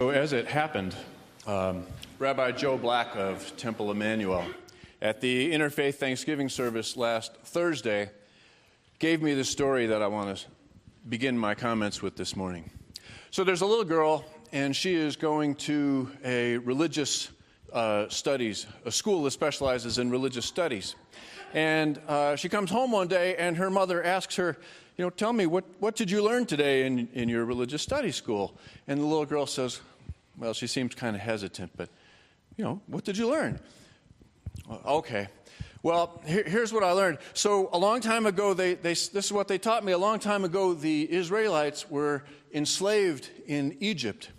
So as it happened, Rabbi Joe Black of Temple Emmanuel at the Interfaith Thanksgiving service last Thursday gave me the story that I want to begin my comments with this morning. So there's a little girl, and she is going to a religious studies, a school that specializes in religious studies. And she comes home one day, and her mother asks her, tell me, what did you learn today in your religious studies school? And the little girl says, well, she seems kind of hesitant, but, what did you learn? Okay. Well, here's what I learned. So a long time ago, this is what they taught me. A long time ago, the Israelites were enslaved in Egypt.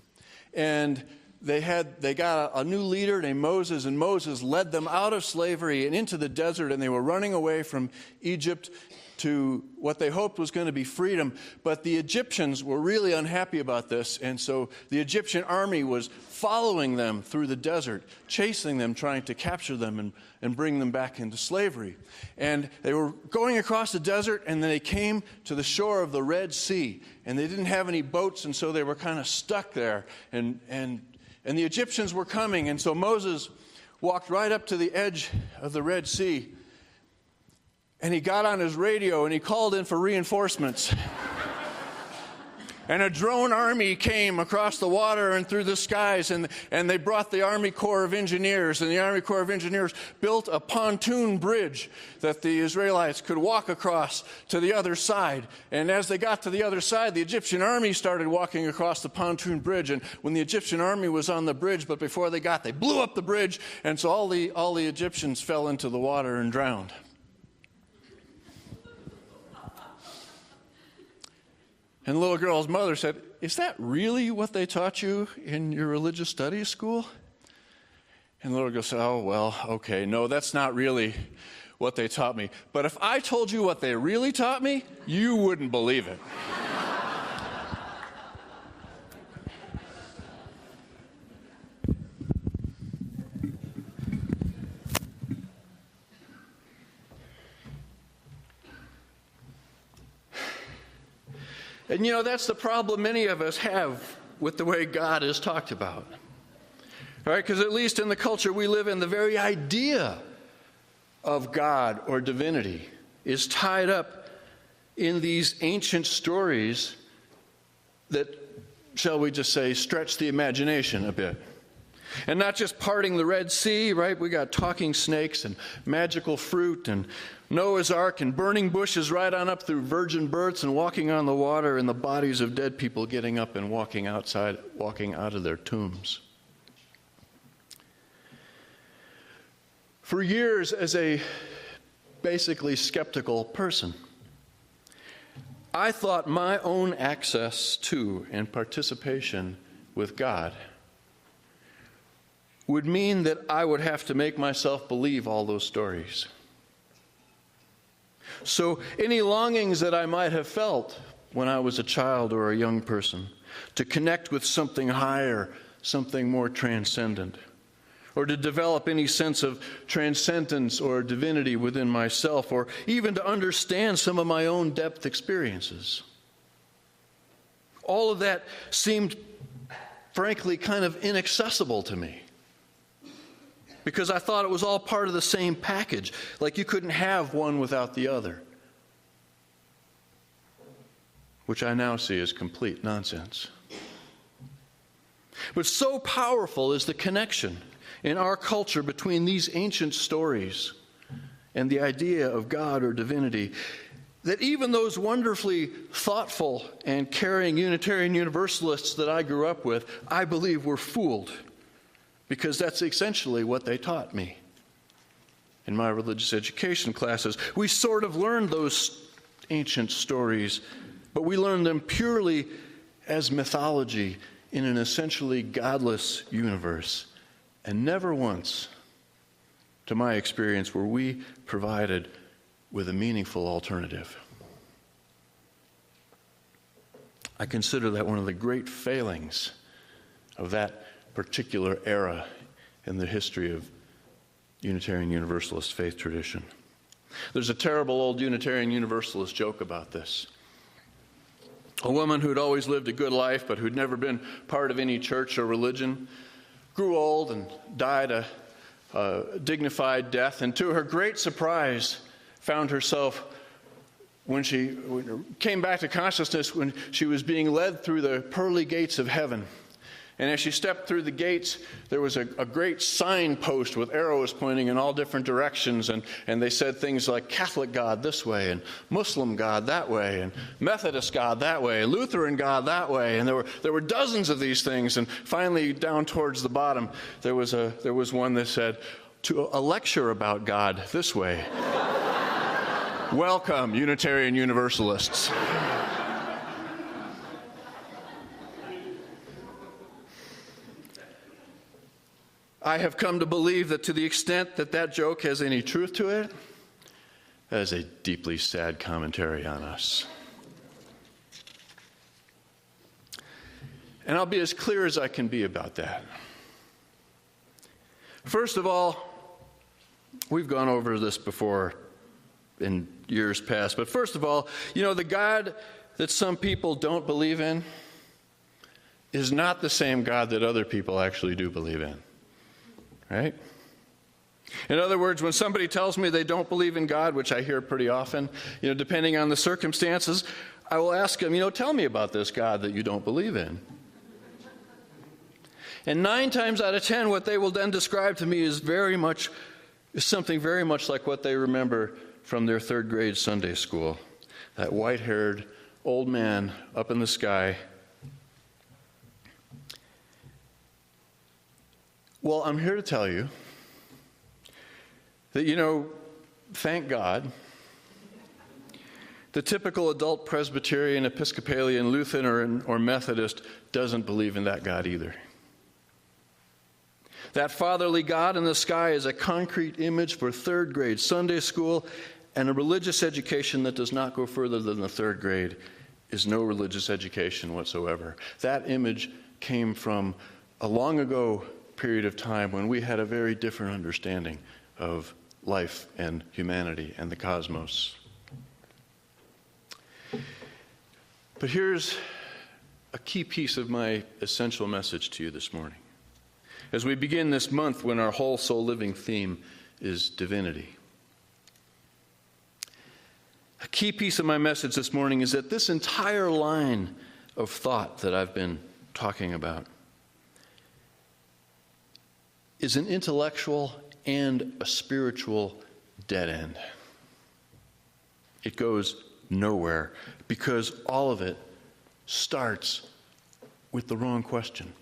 And they got a new leader named Moses, and Moses led them out of slavery and into the desert, and they were running away from Egypt to what they hoped was going to be freedom. But the Egyptians were really unhappy about this, and so the Egyptian army was following them through the desert, chasing them, trying to capture them and bring them back into slavery. And they were going across the desert, and then they came to the shore of the Red Sea, and they didn't have any boats, and so they were kind of stuck there. And the Egyptians were coming, and so Moses walked right up to the edge of the Red Sea, and he got on his radio, and he called in for reinforcements. And a drone army came across the water and through the skies, and they brought the Army Corps of Engineers, and the Army Corps of Engineers built a pontoon bridge that the Israelites could walk across to the other side. And as they got to the other side, the Egyptian army started walking across the pontoon bridge, and when the Egyptian army was on the bridge, but before they blew up the bridge, and so all the Egyptians fell into the water and drowned. And the little girl's mother said, is that really what they taught you in your religious studies school? And the little girl said, oh, well, okay, no, that's not really what they taught me. But if I told you what they really taught me, you wouldn't believe it. And that's the problem many of us have with the way God is talked about. All right, because at least in the culture we live in, the very idea of God or divinity is tied up in these ancient stories that, shall we just say, stretch the imagination a bit. And not just parting the Red Sea, right? We got talking snakes and magical fruit and Noah's Ark and burning bushes right on up through virgin births and walking on the water and the bodies of dead people getting up and walking out of their tombs. For years, as a basically skeptical person, I thought my own access to and participation with God would mean that I would have to make myself believe all those stories. So any longings that I might have felt when I was a child or a young person to connect with something higher, something more transcendent, or to develop any sense of transcendence or divinity within myself, or even to understand some of my own depth experiences. All of that seemed, frankly, kind of inaccessible to me, because I thought it was all part of the same package, like you couldn't have one without the other, which I now see as complete nonsense. But so powerful is the connection in our culture between these ancient stories and the idea of God or divinity that even those wonderfully thoughtful and caring Unitarian Universalists that I grew up with, I believe were fooled. Because that's essentially what they taught me in my religious education classes. We sort of learned those ancient stories, but we learned them purely as mythology in an essentially godless universe. And never once, to my experience, were we provided with a meaningful alternative. I consider that one of the great failings of that particular era in the history of Unitarian Universalist faith tradition. There's a terrible old Unitarian Universalist joke about this. A woman who'd always lived a good life but who'd never been part of any church or religion, grew old and died a dignified death, and to her great surprise found herself, when she came back to consciousness, when she was being led through the pearly gates of heaven. And as she stepped through the gates, there was a great signpost with arrows pointing in all different directions. And they said things like Catholic God this way, and Muslim God that way, and Methodist God that way, and Lutheran God that way. And there were dozens of these things. And finally, down towards the bottom, there was one that said, to a lecture about God this way. Welcome, Unitarian Universalists. I have come to believe that to the extent that that joke has any truth to it, that is a deeply sad commentary on us. And I'll be as clear as I can be about that. First of all, we've gone over this before in years past, but first of all, the God that some people don't believe in is not the same God that other people actually do believe in. Right? In other words, when somebody tells me they don't believe in God, which I hear pretty often, depending on the circumstances, I will ask them, tell me about this God that you don't believe in. And 9 times out of 10, what they will then describe to me is something very much like what they remember from their 3rd grade Sunday school. That white-haired old man up in the sky. Well, I'm here to tell you that, thank God, the typical adult Presbyterian, Episcopalian, Lutheran, or Methodist doesn't believe in that God either. That fatherly God in the sky is a concrete image for 3rd grade Sunday school, and a religious education that does not go further than the 3rd grade is no religious education whatsoever. That image came from a long ago period of time when we had a very different understanding of life and humanity and the cosmos. But here's a key piece of my essential message to you this morning. As we begin this month when our whole soul living theme is divinity. A key piece of my message this morning is that this entire line of thought that I've been talking about is an intellectual and a spiritual dead end. It goes nowhere because all of it starts with the wrong question.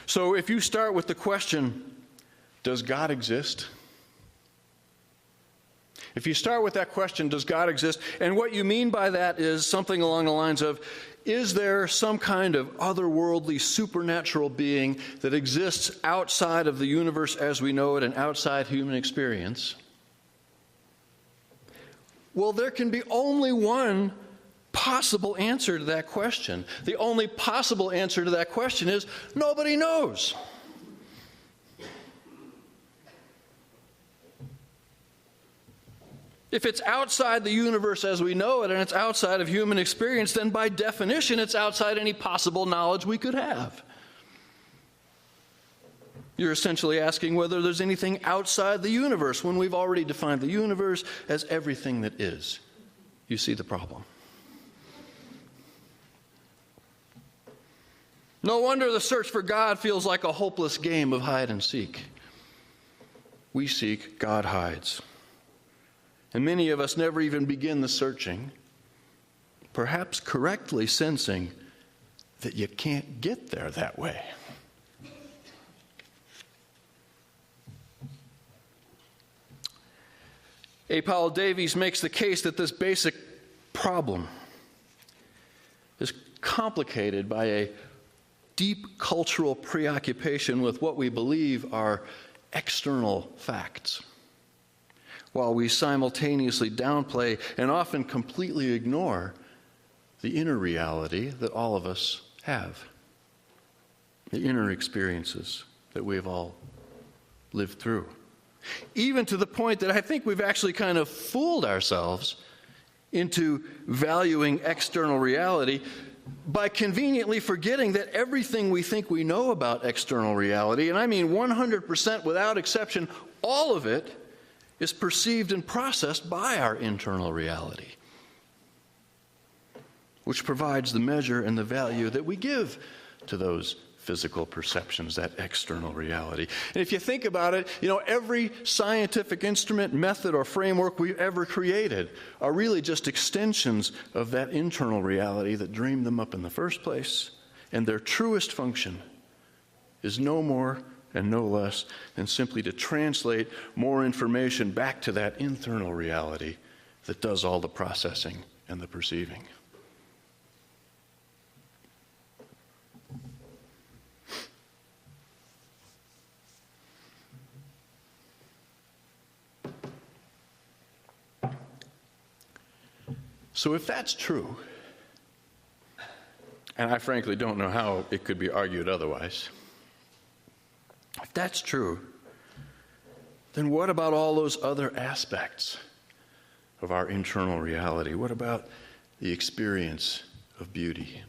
So if you start with the question, does God exist? If you start with that question, does God exist? And what you mean by that is something along the lines of, is there some kind of otherworldly, supernatural being that exists outside of the universe as we know it and outside human experience? Well, there can be only one possible answer to that question. The only possible answer to that question is nobody knows. If it's outside the universe as we know it and it's outside of human experience, then by definition it's outside any possible knowledge we could have. You're essentially asking whether there's anything outside the universe when we've already defined the universe as everything that is. You see the problem. No wonder the search for God feels like a hopeless game of hide and seek. We seek, God hides. And many of us never even begin the searching, perhaps correctly sensing that you can't get there that way. A. Powell Davies makes the case that this basic problem is complicated by a deep cultural preoccupation with what we believe are external facts, while we simultaneously downplay and often completely ignore the inner reality that all of us have, the inner experiences that we've all lived through. Even to the point that I think we've actually kind of fooled ourselves into valuing external reality by conveniently forgetting that everything we think we know about external reality, and I mean 100% without exception, all of it is perceived and processed by our internal reality, which provides the measure and the value that we give to those physical perceptions, that external reality. And if you think about it, every scientific instrument, method, or framework we've ever created are really just extensions of that internal reality that dreamed them up in the first place. And their truest function is no more and no less than simply to translate more information back to that internal reality that does all the processing and the perceiving. So if that's true, and I frankly don't know how it could be argued otherwise, if that's true, then what about all those other aspects of our internal reality? What about the experience of beauty?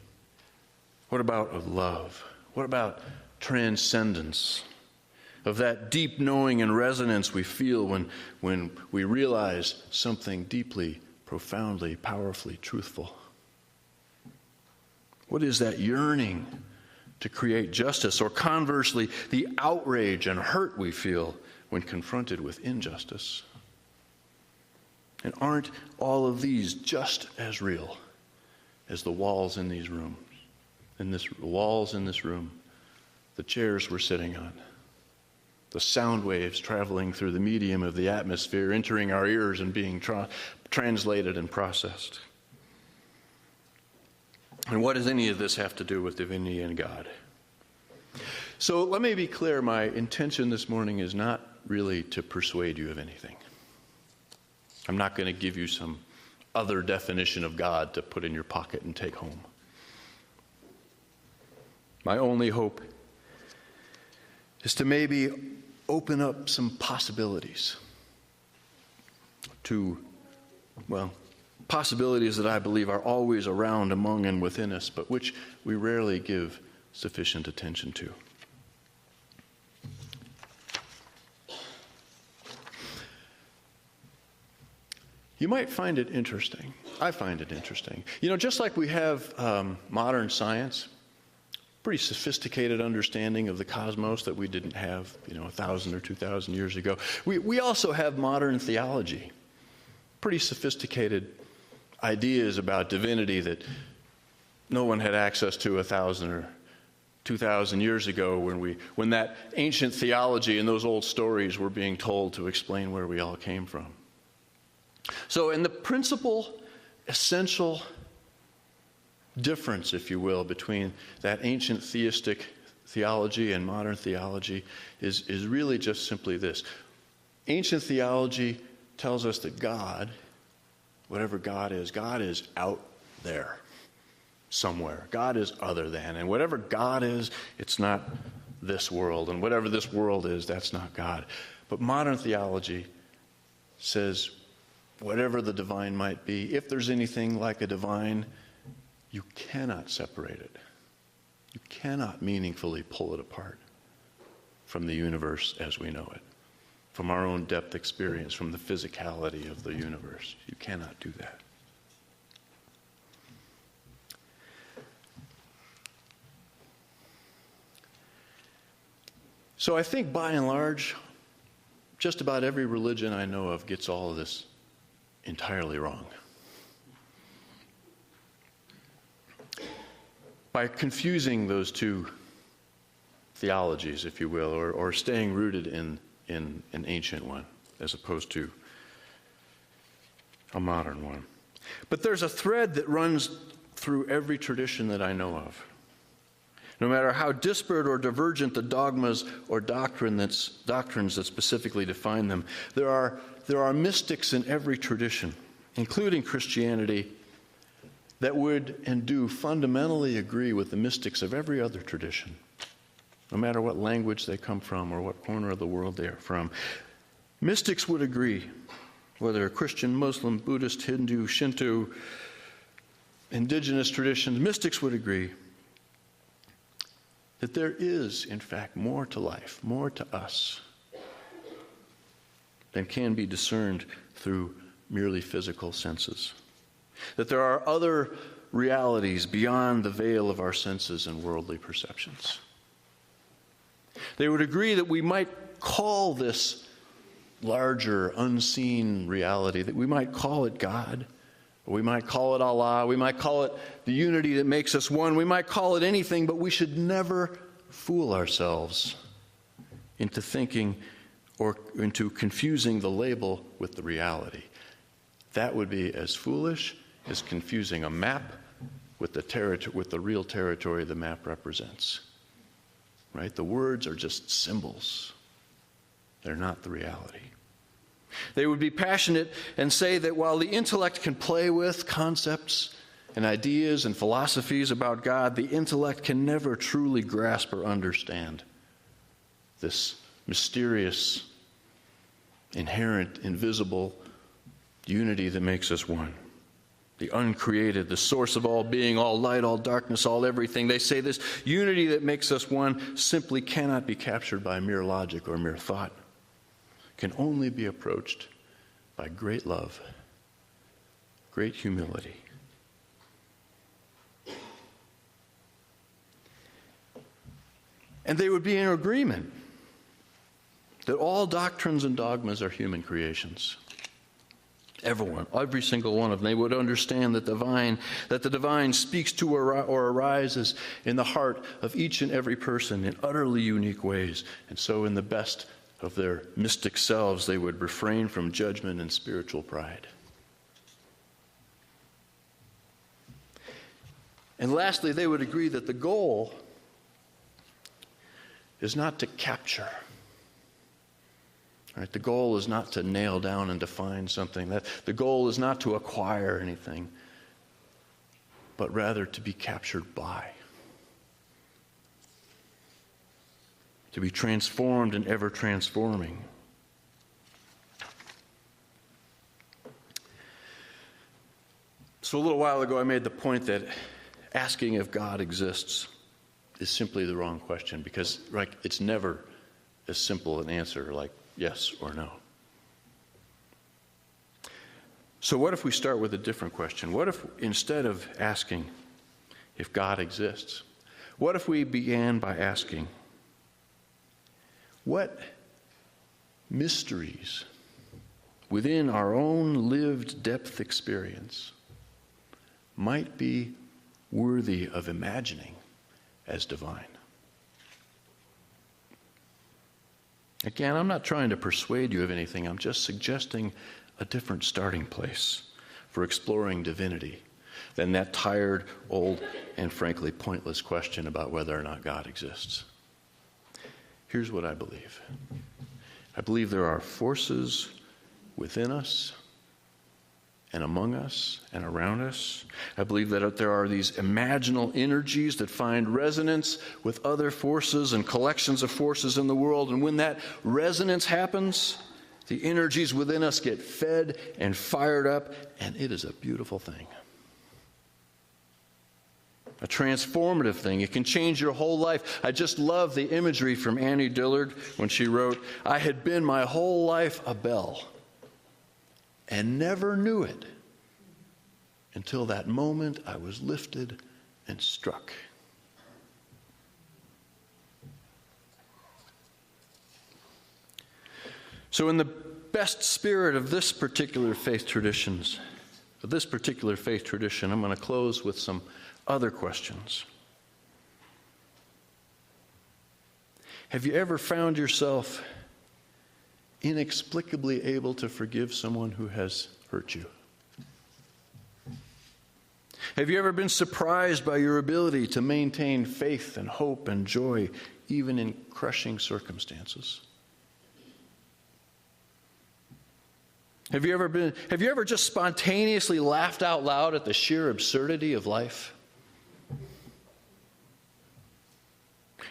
What about of love? What about transcendence? Of that deep knowing and resonance we feel when we realize something deeply, profoundly, powerfully truthful? What is that yearning to create justice, or conversely, the outrage and hurt we feel when confronted with injustice? And aren't all of these just as real as the walls in these rooms, walls in this room, the chairs we're sitting on, the sound waves traveling through the medium of the atmosphere, entering our ears and being translated and processed? And what does any of this have to do with divinity and God? So let me be clear, my intention this morning is not really to persuade you of anything. I'm not going to give you some other definition of God to put in your pocket and take home. My only hope is to maybe open up some possibilities possibilities that I believe are always around, among, and within us, but which we rarely give sufficient attention to. You might find it interesting. I find it interesting. Just like we have modern science, pretty sophisticated understanding of the cosmos that we didn't have, 1,000 or 2,000 years ago. We also have modern theology, pretty sophisticated ideas about divinity that no one had access to 1,000 or 2,000 years ago when that ancient theology and those old stories were being told to explain where we all came from. So in the principal, essential difference, if you will, between that ancient theistic theology and modern theology is really just simply this. Ancient theology tells us that God, whatever God is out there somewhere. God is other than. And whatever God is, it's not this world. And whatever this world is, that's not God. But modern theology says whatever the divine might be, if there's anything like a divine, you cannot separate it. You cannot meaningfully pull it apart from the universe as we know it, from our own depth experience, from the physicality of the universe. You cannot do that. So I think by and large, just about every religion I know of gets all of this entirely wrong. By confusing those two theologies, if you will, or staying rooted in an ancient one as opposed to a modern one. But there's a thread that runs through every tradition that I know of. No matter how disparate or divergent the dogmas or doctrines that specifically define them, there are mystics in every tradition, including Christianity, that would and do fundamentally agree with the mystics of every other tradition, no matter what language they come from or what corner of the world they are from. Mystics would agree whether Christian, Muslim, Buddhist, Hindu, Shinto, indigenous traditions, mystics would agree that there is, in fact, more to life, more to us than can be discerned through merely physical senses. That there are other realities beyond the veil of our senses and worldly perceptions. They would agree that we might call this larger, unseen reality, that we might call it God, or we might call it Allah, we might call it the unity that makes us one, we might call it anything, but we should never fool ourselves into thinking or into confusing the label with the reality. That would be as foolish as confusing a map with the real territory the map represents. Right? The words are just symbols. They're not the reality. They would be passionate and say that while the intellect can play with concepts and ideas and philosophies about God, the intellect can never truly grasp or understand this mysterious, inherent, invisible unity that makes us one. The uncreated, the source of all being, all light, all darkness, all everything. They say this unity that makes us one simply cannot be captured by mere logic or mere thought. Can only be approached by great love, great humility. And they would be in agreement that all doctrines and dogmas are human creations. Everyone, every single one of them, they would understand that the divine speaks to or arises in the heart of each and every person in utterly unique ways. And so in the best of their mystic selves, they would refrain from judgment and spiritual pride. And lastly, they would agree that the goal is not to capture. Right? The goal is not to nail down and define something. The goal is not to acquire anything, but rather to be captured by. To be transformed and ever transforming. So a little while ago I made the point that asking if God exists is simply the wrong question, because it's never as simple an answer like yes or no. So what if we start with a different question? What if instead of asking if God exists, what if we began by asking, what mysteries within our own lived depth experience might be worthy of imagining as divine? Again, I'm not trying to persuade you of anything. I'm just suggesting a different starting place for exploring divinity than that tired, old, and frankly pointless question about whether or not God exists. Here's what I believe. I believe there are forces within us and among us and around us. I believe that there are these imaginal energies that find resonance with other forces and collections of forces in the world. And when that resonance happens, the energies within us get fed and fired up, and it is a beautiful thing. A transformative thing. It can change your whole life. I just love the imagery from Annie Dillard when she wrote, "I had been my whole life a bell and never knew it until that moment I was lifted and struck." So in the best spirit of this particular faith tradition, I'm going to close with some other questions. Have you ever found yourself inexplicably able to forgive someone who has hurt you? Have you ever been surprised by your ability to maintain faith and hope and joy even in crushing circumstances? Have you ever just spontaneously laughed out loud at the sheer absurdity of life?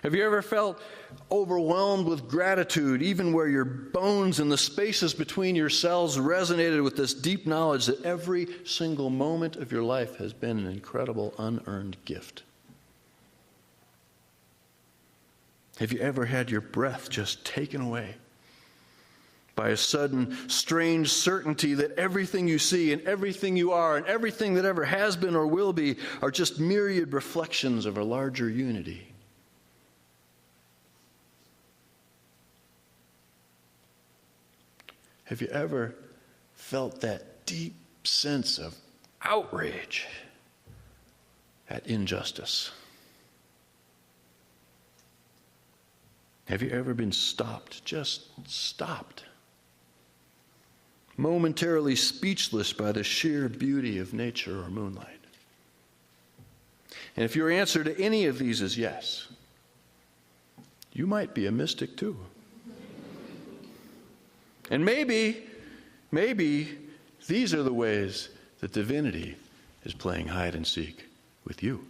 Have you ever felt overwhelmed with gratitude, even where your bones and the spaces between your cells resonated with this deep knowledge that every single moment of your life has been an incredible unearned gift? Have you ever had your breath just taken away by a sudden, strange certainty that everything you see and everything you are and everything that ever has been or will be are just myriad reflections of a larger unity? Have you ever felt that deep sense of outrage at injustice? Have you ever been stopped, just stopped, momentarily speechless by the sheer beauty of nature or moonlight? And if your answer to any of these is yes, you might be a mystic too. And maybe these are the ways that divinity is playing hide and seek with you.